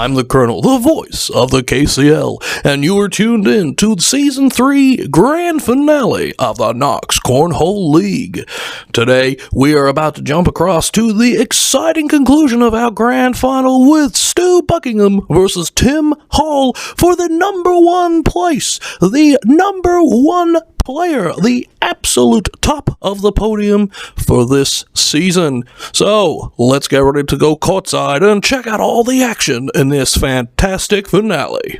I'm the Colonel, the voice of the KCL, and you are tuned in to Season 3 Grand Finale of the Knox Cornhole League. Today, we are about to jump across to the exciting conclusion of our Grand Final with Stu Buckingham versus Tim Hall for the number 1 place, the number 1 player, the absolute top of the podium for this season. So, let's get ready to go courtside and check out all the action in this fantastic finale.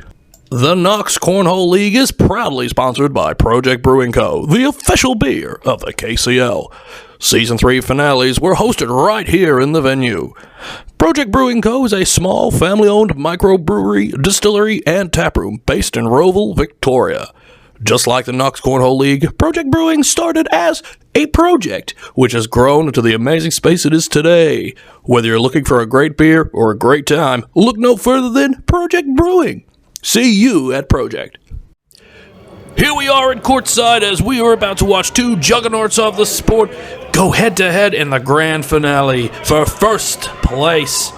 The Knox Cornhole League is proudly sponsored by Project Brewing Co., the official beer of the KCL. Season 3 finales were hosted right here in the venue. Project Brewing Co. is a small, family-owned microbrewery, distillery, and taproom based in Rowville, Victoria. Just like the Knox Cornhole League, Project Brewing started as a project, which has grown into the amazing space it is today. Whether you're looking for a great beer or a great time, look no further than Project Brewing. See you at Project. Here we are at courtside as we are about to watch two juggernauts of the sport go head-to-head in the grand finale for first place.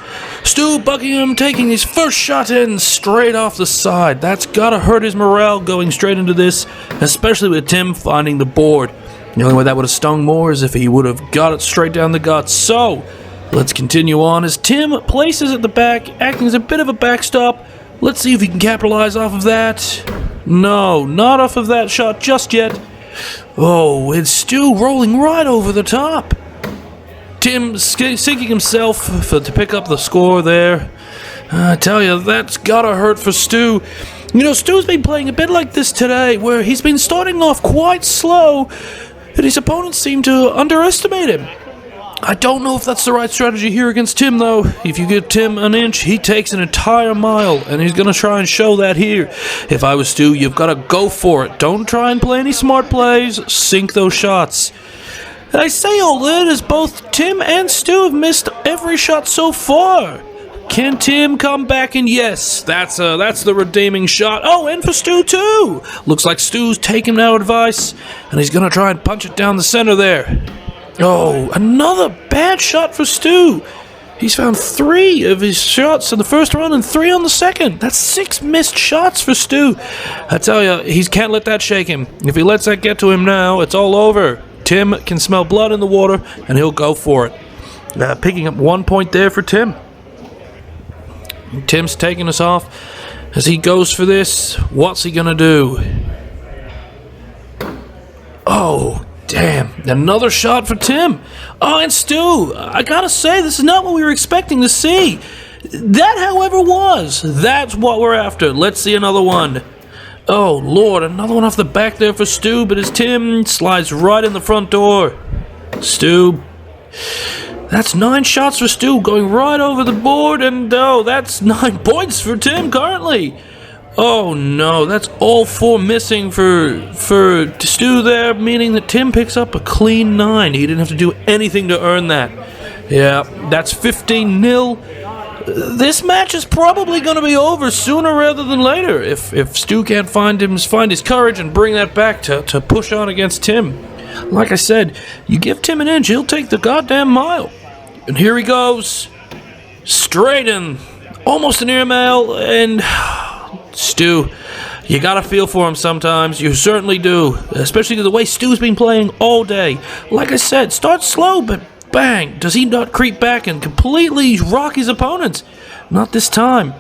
Stu Buckingham taking his first shot in straight off the side. That's gotta hurt his morale going straight into this, especially with Tim finding the board. The only way that would have stung more is if he would have got it straight down the guts. So, let's continue on as Tim places at the back, acting as a bit of a backstop. Let's see if he can capitalize off of that. No, not off of that shot just yet. Oh, it's Stu rolling right over the top. Tim sinking himself to pick up the score there. I tell you, that's gotta hurt for Stu. You know, Stu's been playing a bit like this today, where he's been starting off quite slow, and his opponents seem to underestimate him. I don't know if that's the right strategy here against Tim, though. If you give Tim an inch, he takes an entire mile, and he's going to try and show that here. If I was Stu, you've got to go for it. Don't try and play any smart plays. Sink those shots. I say all that as both Tim and Stu have missed every shot so far. Can Tim come back? And yes, that's the redeeming shot. Oh, and for Stu too. Looks like Stu's taking our advice, and he's going to try and punch it down the center there. Oh, another bad shot for Stu. He's found 3 of his shots in the first run and 3 on the second. That's 6 missed shots for Stu. I tell you, he can't let that shake him. If he lets that get to him now, it's all over. Tim can smell blood in the water, and he'll go for it. Picking up 1 point there for Tim. Tim's taking us off as he goes for this. What's he going to do? Oh, damn. Another shot for Tim. Oh, and Stu, I gotta say, this is not what we were expecting to see. That, however, that's what we're after. Let's see another one. Oh, Lord, another one off the back there for Stu, but as Tim slides right in the front door. Stu, that's 9 shots for Stu, going right over the board, and oh, that's 9 points for Tim currently. Oh no, that's all 4 missing for Stu there, meaning that Tim picks up a clean 9. He didn't have to do anything to earn that. Yeah, that's 15-0. This match is probably going to be over sooner rather than later if Stu can't find his courage and bring that back to push on against Tim. Like I said, you give Tim an inch, he'll take the goddamn mile. And here he goes. Straight in. Almost an ear mail, and Stu, you gotta feel for him sometimes. You certainly do. Especially the way Stu's been playing all day. Like I said, start slow, but bang, does he not creep back and completely rock his opponents? Not this time.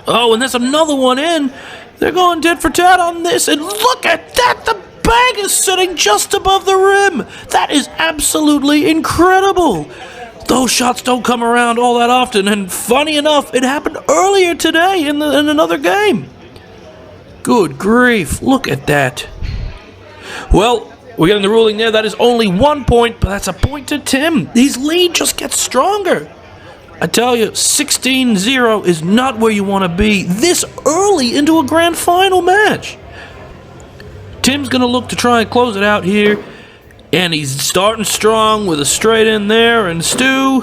Oh, and there's another one in. They're going tit for tat on this, and look at that! The bag is sitting just above the rim. That is absolutely incredible. Those shots don't come around all that often, and funny enough, it happened earlier today in another game. Good grief, look at that. Well, we're getting the ruling there. That is only 1 point, but that's a point to Tim. His lead just gets stronger. I tell you, 16-0 is not where you want to be this early into a grand final match. Tim's going to look to try and close it out here. And he's starting strong with a straight in there, and Stu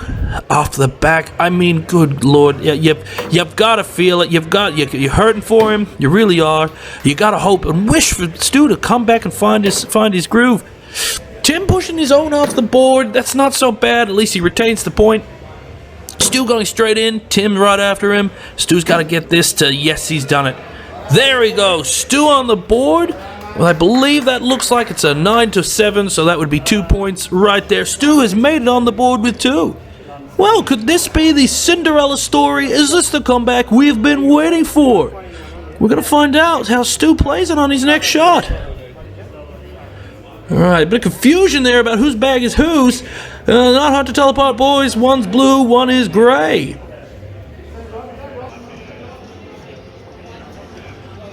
off the back. I mean, good Lord, you've got to feel it. You're hurting for him. You really are. You got to hope and wish for Stu to come back and find his groove. Tim pushing his own off the board. That's not so bad. At least he retains the point. Stu going straight in, Tim right after him. Stu's got to get this to, yes, he's done it. There we go, Stu on the board. Well, I believe that looks like it's a 9-7, so that would be 2 points right there. Stu has made it on the board with 2. Well, could this be the Cinderella story? Is this the comeback we've been waiting for? We're going to find out how Stu plays it on his next shot. Alright, bit of confusion there about whose bag is whose. Not hard to tell apart, boys. One's blue, one is gray.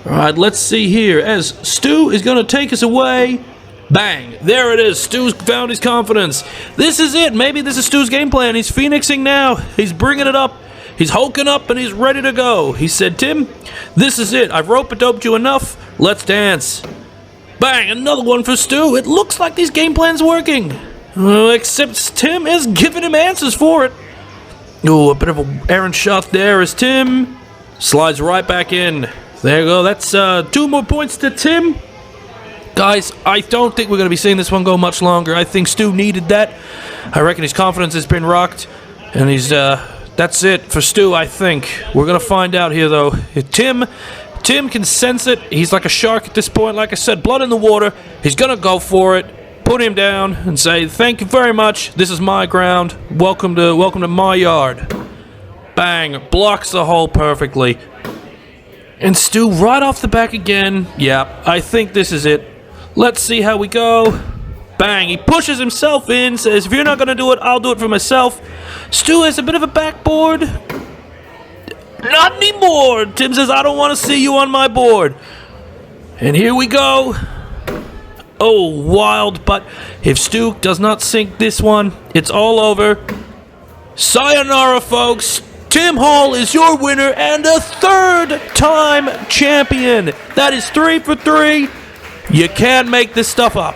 Alright, let's see here. As Stu is going to take us away. Bang! There it is. Stu's found his confidence. This is it. Maybe this is Stu's game plan. He's phoenixing now. He's bringing it up. He's hulking up and he's ready to go. He said, Tim, this is it. I've rope-a-doped you enough. Let's dance. Bang! Another one for Stu. It looks like these game plans working. Except Tim is giving him answers for it. Oh, a bit of an errant shot there as Tim slides right back in. There you go. That's 2 more points to Tim. Guys, I don't think we're going to be seeing this one go much longer. I think Stu needed that. I reckon his confidence has been rocked. And he's, that's it for Stu, I think. We're going to find out here, though. Tim can sense it. He's like a shark at this point. Like I said, blood in the water. He's going to go for it. Put him down and say, thank you very much. This is my ground. Welcome to my yard. Bang. Blocks the hole perfectly. And Stu right off the back again. Yeah, I think this is it. Let's see how we go. Bang. He pushes himself in. Says, if you're not going to do it, I'll do it for myself. Stu has a bit of a backboard. Not anymore. Tim says, I don't want to see you on my board. And here we go. Oh, wild, but if Stu does not sink this one, it's all over. Sayonara, folks. Tim Hall is your winner and a 3rd-time champion. That is 3 for 3. You can't make this stuff up.